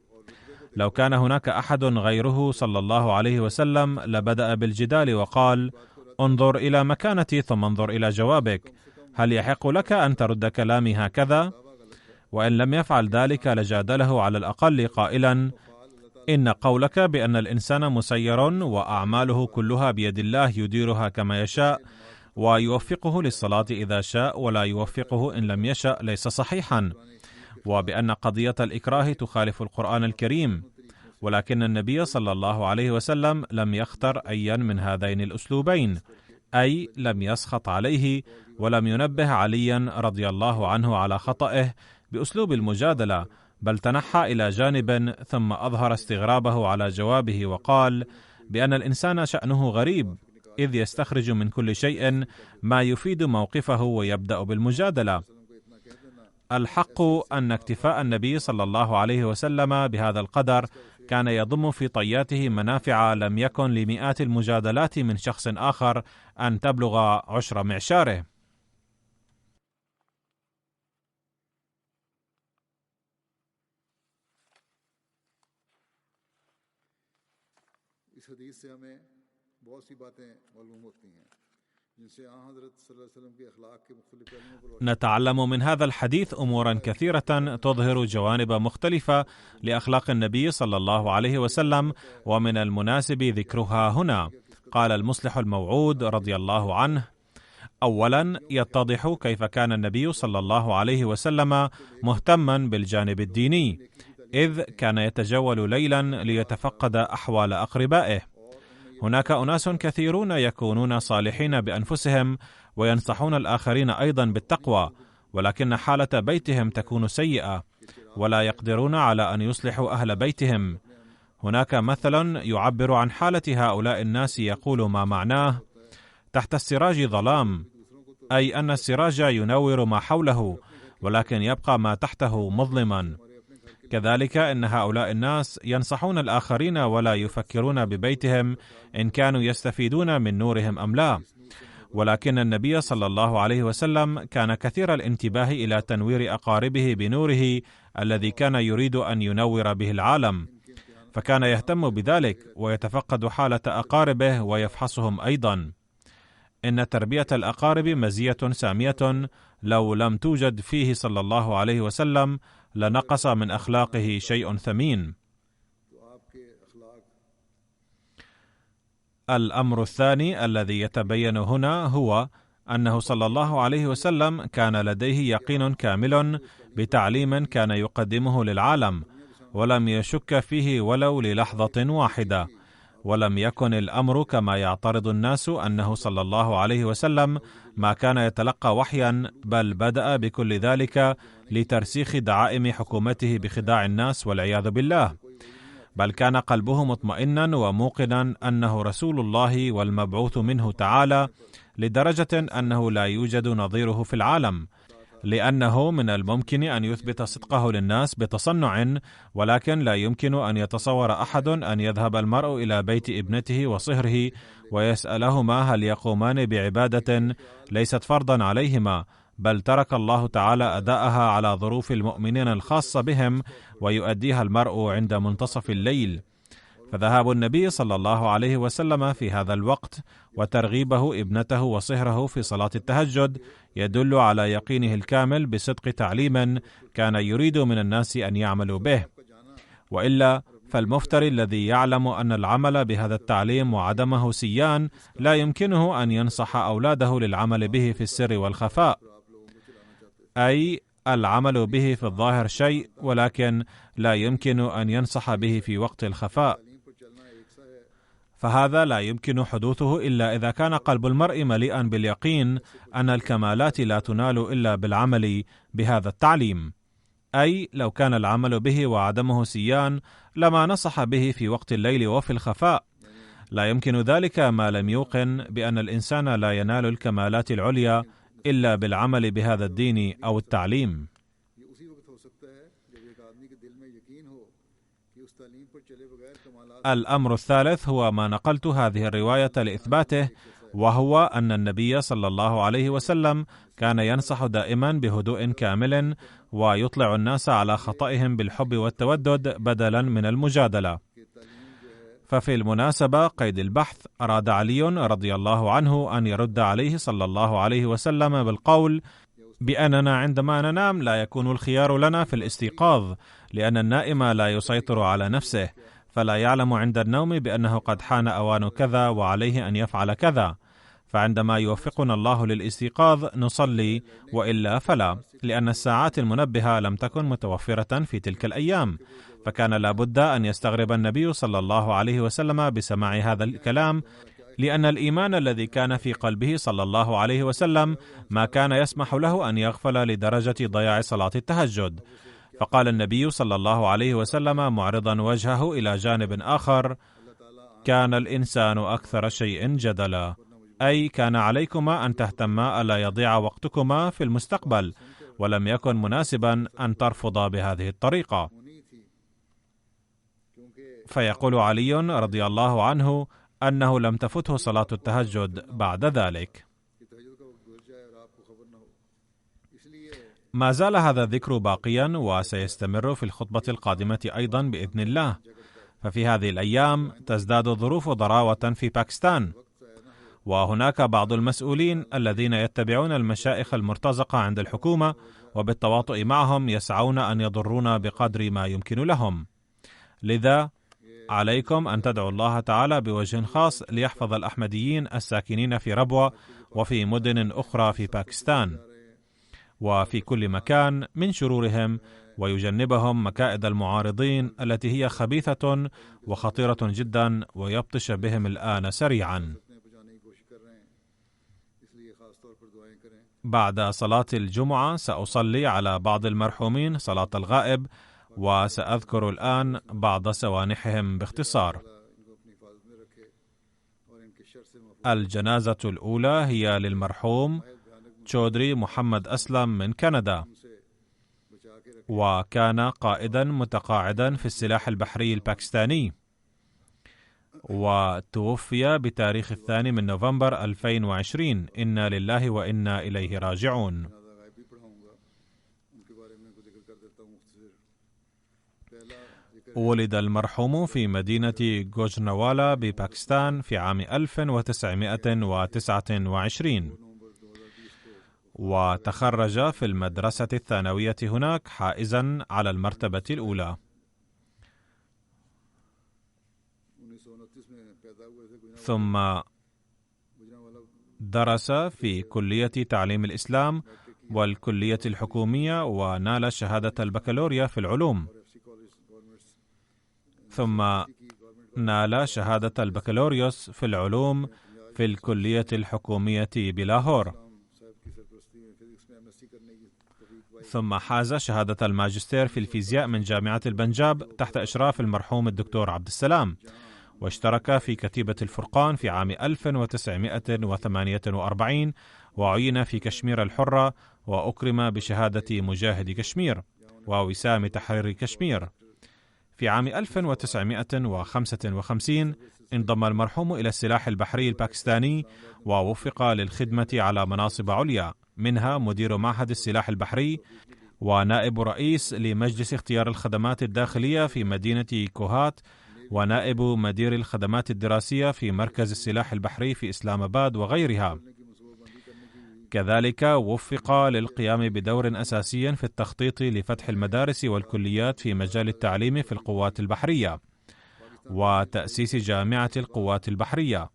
B: لو كان هناك أحد غيره صلى الله عليه وسلم لبدأ بالجدال وقال: انظر إلى مكانتي ثم انظر إلى جوابك، هل يحق لك أن ترد كلامي هكذا؟ وإن لم يفعل ذلك لجادله على الأقل قائلا: إن قولك بأن الإنسان مسير وأعماله كلها بيد الله يديرها كما يشاء ويوفقه للصلاة إذا شاء ولا يوفقه إن لم يشاء ليس صحيحا، وبأن قضية الإكراه تخالف القرآن الكريم، ولكن النبي صلى الله عليه وسلم لم يختر أيا من هذين الأسلوبين، أي لم يسخط عليه ولم ينبه عليا رضي الله عنه على خطئه بأسلوب المجادلة، بل تنحى إلى جانب ثم أظهر استغرابه على جوابه وقال بأن الإنسان شأنه غريب، إذ يستخرج من كل شيء ما يفيد موقفه ويبدأ بالمجادلة. الحق أن اكتفاء النبي صلى الله عليه وسلم بهذا القدر كان يضم في طياته منافع لم يكن لمئات المجادلات من شخص آخر أن تبلغ عشر معشاره. نتعلم من هذا الحديث أمورا كثيرة تظهر جوانب مختلفة لأخلاق النبي صلى الله عليه وسلم، ومن المناسب ذكرها هنا. قال المصلح الموعود رضي الله عنه: أولا، يتضح كيف كان النبي صلى الله عليه وسلم مهتما بالجانب الديني، إذ كان يتجول ليلا ليتفقد أحوال أقربائه. هناك أناس كثيرون يكونون صالحين بأنفسهم وينصحون الآخرين أيضا بالتقوى، ولكن حالة بيتهم تكون سيئة ولا يقدرون على أن يصلحوا أهل بيتهم. هناك مثل يعبر عن حالة هؤلاء الناس يقول ما معناه: تحت السراج ظلام، أي أن السراج ينور ما حوله ولكن يبقى ما تحته مظلما. كذلك إن هؤلاء الناس ينصحون الآخرين ولا يفكرون ببيتهم إن كانوا يستفيدون من نورهم أم لا، ولكن النبي صلى الله عليه وسلم كان كثير الانتباه إلى تنوير أقاربه بنوره الذي كان يريد أن ينور به العالم، فكان يهتم بذلك ويتفقد حالة أقاربه ويفحصهم أيضا. إن تربية الأقارب مزية سامية لو لم توجد فيه صلى الله عليه وسلم لنقص من أخلاقه شيء ثمين. الأمر الثاني الذي يتبين هنا هو أنه صلى الله عليه وسلم كان لديه يقين كامل بتعليم كان يقدمه للعالم، ولم يشك فيه ولو للحظة واحدة. ولم يكن الأمر كما يعترض الناس أنه صلى الله عليه وسلم ما كان يتلقى وحيا، بل بدأ بكل ذلك لترسيخ دعائم حكومته بخداع الناس والعياذ بالله، بل كان قلبه مطمئنا وموقنا أنه رسول الله والمبعوث منه تعالى، لدرجة أنه لا يوجد نظيره في العالم، لأنه من الممكن أن يثبت صدقه للناس بتصنع، ولكن لا يمكن أن يتصور أحد أن يذهب المرء إلى بيت ابنته وصهره ويسألهما هل يقومان بعبادة ليست فرضا عليهما، بل ترك الله تعالى أداءها على ظروف المؤمنين الخاصة بهم ويؤديها المرء عند منتصف الليل. فذهاب النبي صلى الله عليه وسلم في هذا الوقت وترغيبه ابنته وصهره في صلاة التهجد يدل على يقينه الكامل بصدق تعليم كان يريد من الناس أن يعملوا به، وإلا فالمفتري الذي يعلم أن العمل بهذا التعليم وعدمه سيان لا يمكنه أن ينصح أولاده للعمل به في السر والخفاء، أي العمل به في الظاهر شيء ولكن لا يمكن أن ينصح به في وقت الخفاء، فهذا لا يمكن حدوثه إلا إذا كان قلب المرء مليئا باليقين أن الكمالات لا تنال إلا بالعمل بهذا التعليم. أي لو كان العمل به وعدمه سيان لما نصح به في وقت الليل وفي الخفاء. لا يمكن ذلك ما لم يوقن بأن الإنسان لا ينال الكمالات العليا إلا بالعمل بهذا الدين أو التعليم. الأمر الثالث هو ما نقلت هذه الرواية لإثباته، وهو أن النبي صلى الله عليه وسلم كان ينصح دائما بهدوء كامل ويطلع الناس على خطئهم بالحب والتودد بدلا من المجادلة. ففي المناسبة قيد البحث أراد علي رضي الله عنه أن يرد عليه صلى الله عليه وسلم بالقول بأننا عندما ننام لا يكون الخيار لنا في الاستيقاظ، لأن النائم لا يسيطر على نفسه، فلا يعلم عند النوم بأنه قد حان أوان كذا وعليه أن يفعل كذا، فعندما يوفقنا الله للاستيقاظ نصلي، وإلا فلا، لأن الساعات المنبهة لم تكن متوفرة في تلك الأيام، فكان لابد أن يستغرب النبي صلى الله عليه وسلم بسماع هذا الكلام، لأن الإيمان الذي كان في قلبه صلى الله عليه وسلم ما كان يسمح له أن يغفل لدرجة ضياع صلاة التهجد. فقال النبي صلى الله عليه وسلم معرضا وجهه إلى جانب آخر: كان الإنسان أكثر شيء جدلا، أي كان عليكما أن تهتما ألا يضيع وقتكما في المستقبل، ولم يكن مناسبا أن ترفضا بهذه الطريقة. فيقول علي رضي الله عنه أنه لم تفته صلاة التهجد بعد ذلك. ما زال هذا الذكر باقيا وسيستمر في الخطبة القادمة أيضا بإذن الله. ففي هذه الأيام تزداد الظروف ضراوة في باكستان، وهناك بعض المسؤولين الذين يتبعون المشائخ المرتزقة عند الحكومة وبالتواطؤ معهم يسعون أن يضرونا بقدر ما يمكن لهم. لذا عليكم أن تدعوا الله تعالى بوجه خاص ليحفظ الأحمديين الساكنين في ربوة وفي مدن أخرى في باكستان وفي كل مكان من شرورهم، ويجنبهم مكائد المعارضين التي هي خبيثة وخطيرة جدا ويبطش بهم الآن سريعا. بعد صلاة الجمعة سأصلي على بعض المرحومين صلاة الغائب، وسأذكر الآن بعض سوانحهم باختصار. الجنازة الأولى هي للمرحوم تشودري محمد أسلم من كندا. وكان قائدا متقاعدا في السلاح البحري الباكستاني، وتوفي بتاريخ 2 نوفمبر 2020. إنا لله وإنا إليه راجعون. ولد المرحوم في مدينة جوجرانوالا بباكستان في عام 1929، وتخرج في المدرسة الثانوية هناك حائزا على المرتبة الأولى. ثم درس في كلية تعليم الإسلام والكلية الحكومية، ونال شهادة البكالوريا في العلوم. ثم نال شهادة البكالوريوس في العلوم في الكلية الحكومية بلاهور. ثم حاز شهادة الماجستير في الفيزياء من جامعة البنجاب تحت إشراف المرحوم الدكتور عبد السلام، واشترك في كتيبة الفرقان في عام 1948، وعين في كشمير الحرة، وأكرم بشهادة مجاهد كشمير ووسام تحرير كشمير. في عام 1955 انضم المرحوم إلى السلاح البحري الباكستاني، ووفق للخدمة على مناصب عليا، منها مدير معهد السلاح البحري، ونائب رئيس لمجلس اختيار الخدمات الداخلية في مدينة كوهات، ونائب مدير الخدمات الدراسية في مركز السلاح البحري في إسلام آباد وغيرها. كذلك وفق للقيام بدور أساسي في التخطيط لفتح المدارس والكليات في مجال التعليم في القوات البحرية، وتأسيس جامعة القوات البحرية.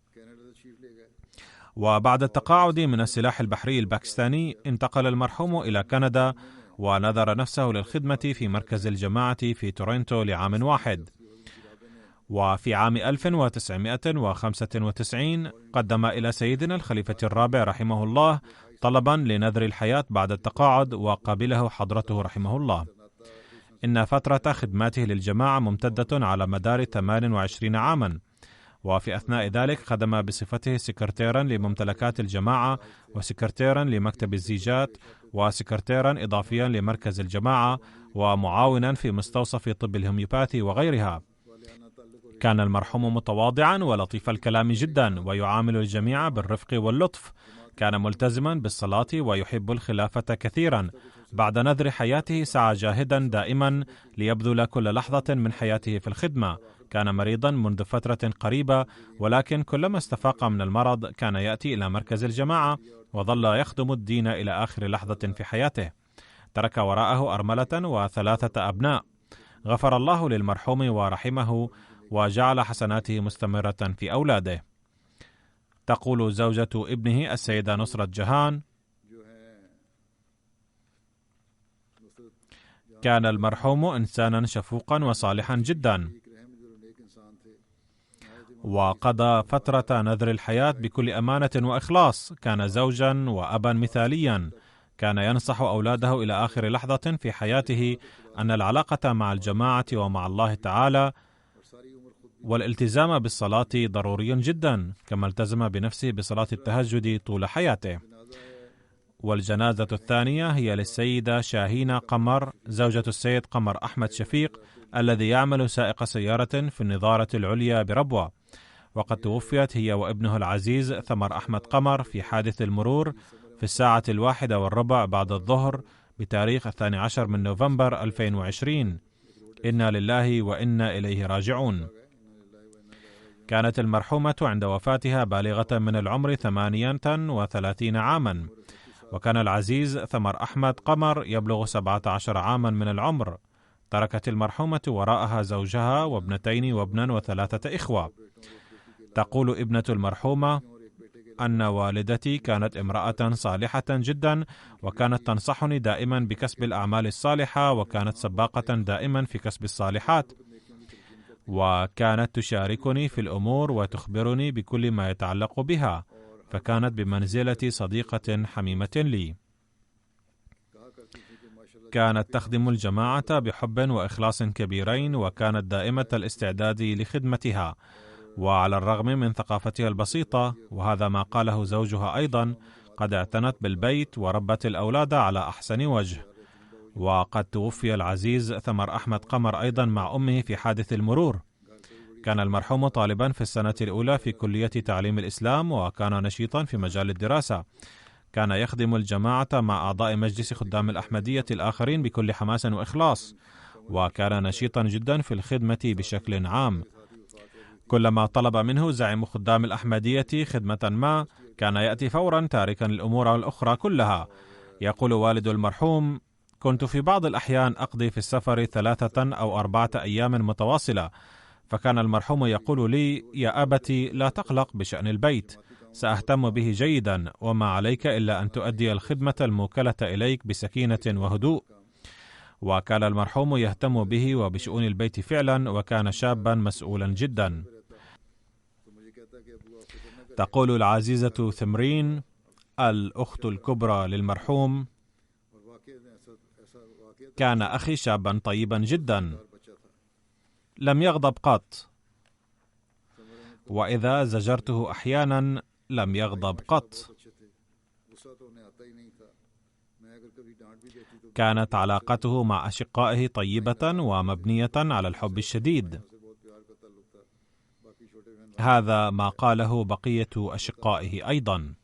B: وبعد التقاعد من السلاح البحري الباكستاني انتقل المرحوم إلى كندا، ونذر نفسه للخدمة في مركز الجماعة في تورنتو لعام واحد. وفي عام 1995 قدم إلى سيدنا الخليفة الرابع رحمه الله طلبا لنذر الحياة بعد التقاعد، وقبله حضرته رحمه الله. إن فترة خدماته للجماعة ممتدة على مدار 28 عاما، وفي أثناء ذلك خدم بصفته سكرتيرا لممتلكات الجماعة، وسكرتيرا لمكتب الزيجات، وسكرتيرا إضافيا لمركز الجماعة، ومعاونا في مستوصف طب الهوميوباثي وغيرها. كان المرحوم متواضعا ولطيف الكلام جدا، ويعامل الجميع بالرفق واللطف. كان ملتزما بالصلاة ويحب الخلافة كثيرا. بعد نذر حياته سعى جاهدا دائما ليبذل كل لحظة من حياته في الخدمة. كان مريضا منذ فترة قريبة، ولكن كلما استفاق من المرض كان يأتي إلى مركز الجماعة، وظل يخدم الدين إلى آخر لحظة في حياته. ترك وراءه أرملة و3 أبناء. غفر الله للمرحوم ورحمه، وجعل حسناته مستمرة في أولاده. تقول زوجة ابنه السيدة نصرة جهان: كان المرحوم إنسانا شفوقا وصالحا جدا، وقضى فترة نذر الحياة بكل أمانة وإخلاص. كان زوجا وأبا مثاليا. كان ينصح أولاده إلى آخر لحظة في حياته أن العلاقة مع الجماعة ومع الله تعالى والالتزام بالصلاة ضروري جدا، كما التزم بنفسه بصلاة التهجد طول حياته. والجنازة الثانية هي للسيدة شاهين قمر، زوجة السيد قمر أحمد شفيق، الذي يعمل سائق سيارة في النظارة العليا بربوة. وقد توفيت هي وابنه العزيز ثمر أحمد قمر في حادث المرور في 1:15 بعد الظهر بتاريخ 12 من نوفمبر 2020. إنا لله وإنا إليه راجعون. كانت المرحومة عند وفاتها بالغة من العمر 38 عاما، وكان العزيز ثمر أحمد قمر يبلغ 17 عاما من العمر. تركت المرحومة وراءها زوجها وابنتين وابنا و3 إخوة. تقول ابنة المرحومة أن والدتي كانت امرأة صالحة جدا، وكانت تنصحني دائما بكسب الأعمال الصالحة، وكانت سباقة دائما في كسب الصالحات، وكانت تشاركني في الأمور وتخبرني بكل ما يتعلق بها، فكانت بمنزلة صديقة حميمة لي. كانت تخدم الجماعة بحب وإخلاص كبيرين، وكانت دائمة الاستعداد لخدمتها، وعلى الرغم من ثقافتها البسيطة، وهذا ما قاله زوجها أيضا، قد اعتنت بالبيت وربت الأولاد على أحسن وجه. وقد توفي العزيز ثمر أحمد قمر أيضا مع أمه في حادث المرور. كان المرحوم طالبا في السنة الأولى في كلية تعليم الإسلام، وكان نشيطا في مجال الدراسة. كان يخدم الجماعة مع أعضاء مجلس خدام الأحمدية الآخرين بكل حماس وإخلاص، وكان نشيطا جدا في الخدمة بشكل عام. كلما طلب منه زعيم خدام الأحمدية خدمة ما كان يأتي فورا، تاركا الأمور الأخرى كلها. يقول والد المرحوم: كنت في بعض الأحيان أقضي في السفر 3 أو 4 أيام متواصلة، فكان المرحوم يقول لي: يا أبتي لا تقلق بشأن البيت، سأهتم به جيدا، وما عليك إلا أن تؤدي الخدمة الموكلة إليك بسكينة وهدوء. وكان المرحوم يهتم به وبشؤون البيت فعلا، وكان شابا مسؤولا جدا. تقول العزيزة ثمرين الأخت الكبرى للمرحوم: كان أخي شابا طيبا جدا، لم يغضب قط، وإذا زجرته أحيانا لم يغضب قط. كانت علاقته مع أشقائه طيبة ومبنية على الحب الشديد. هذا ما قاله بقية أشقائه أيضا.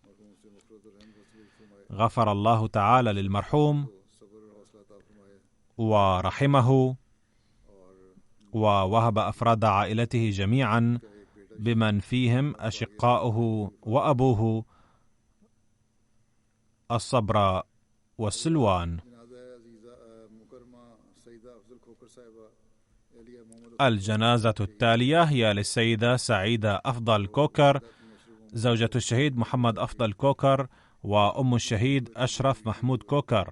B: غفر الله تعالى للمرحوم ورحمه، ووهب أفراد عائلته جميعا بمن فيهم أشقاؤه وأبوه الصبر والسلوان. الجنازة التالية هي للسيدة سعيدة أفضل كوكر، زوجة الشهيد محمد أفضل كوكر وأم الشهيد أشرف محمود كوكر،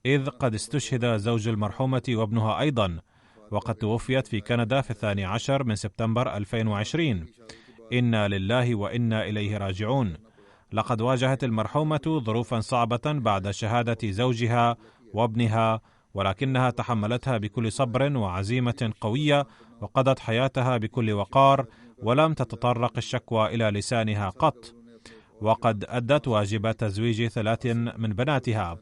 B: إذ قد استشهد زوج المرحومة وابنها أيضا، وقد توفيت في كندا في 12 من سبتمبر 2020. إنا لله وإنا إليه راجعون. لقد واجهت المرحومة ظروفا صعبة بعد شهادة زوجها وابنها، ولكنها تحملتها بكل صبر وعزيمة قوية، وقضت حياتها بكل وقار، ولم تتطرق الشكوى إلى لسانها قط، وقد أدت واجب تزويج 3 من بناتها.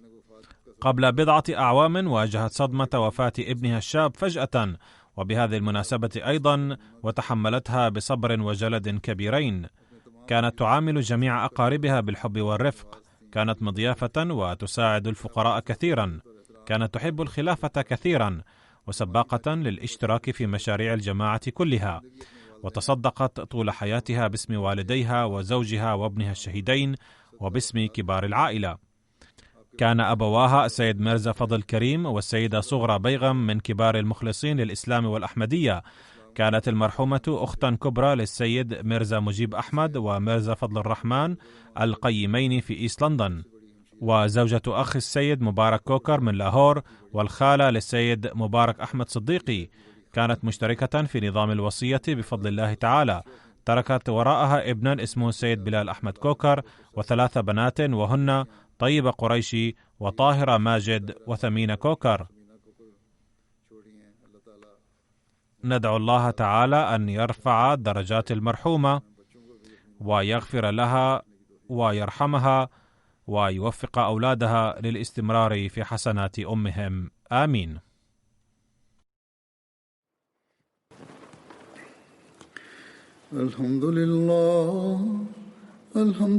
B: قبل بضعة أعوام واجهت صدمة وفاة ابنها الشاب فجأة، وبهذه المناسبة أيضا، وتحملتها بصبر وجلد كبيرين. كانت تعامل جميع أقاربها بالحب والرفق، كانت مضيافة وتساعد الفقراء كثيرا، كانت تحب الخلافة كثيرا، وسباقة للاشتراك في مشاريع الجماعة كلها، وتصدقت طول حياتها باسم والديها وزوجها وابنها الشهيدين وباسم كبار العائلة. كان أبواها السيد ميرزا فضل كريم والسيدة صغرى بيغم من كبار المخلصين للإسلام والأحمدية. كانت المرحومة أختا كبرى للسيد ميرزا مجيب أحمد وميرزا فضل الرحمن القيمين في إيست لندن، وزوجة أخ السيد مبارك كوكر من لاهور، والخالة للسيد مبارك أحمد صديقي. كانت مشتركة في نظام الوصية بفضل الله تعالى. تركت وراءها ابنا اسمه السيد بلال أحمد كوكر، و3 بنات، وهن طيبة قريشي وطاهرة ماجد وثمينة كوكر. ندعو الله تعالى أن يرفع درجات المرحومة ويغفر لها ويرحمها ويوفق أولادها للاستمرار في حسنات أمهم، آمين.
A: الحمد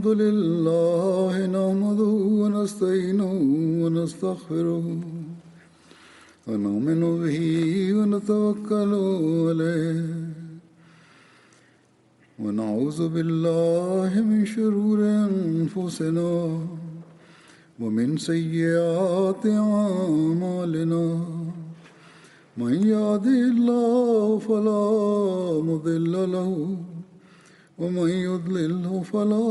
A: لله نحمده ونستعينه ونستغفره ونؤمن به ونتوكل عليه ونعوذ بالله من شرور أنفسنا ومن سيئات أعمالنا. من يهده الله فلا مضل له ومن يضلله فلا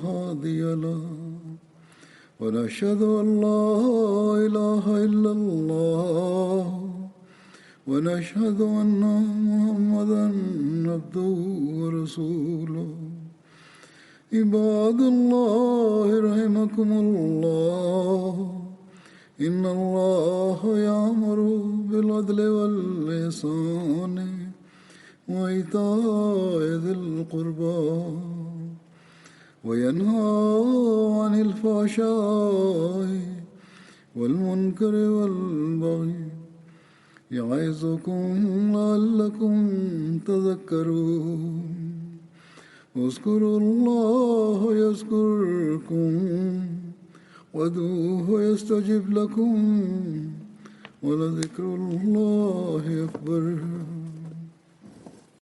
A: هادي له. ونشهد أن لا إله إلا الله ونشهد أن محمدا عبده ورسوله. عباد الله رحمكم الله، إن الله يأمر بالعدل والإحسان وإيتاء ذي القربى وينهى عن الفحشاء والمنكر والبغي يعظكم لعلكم تذكرون اذكروا الله يذكركم وادعوه يستجب لكم ولذكر الله أكبر.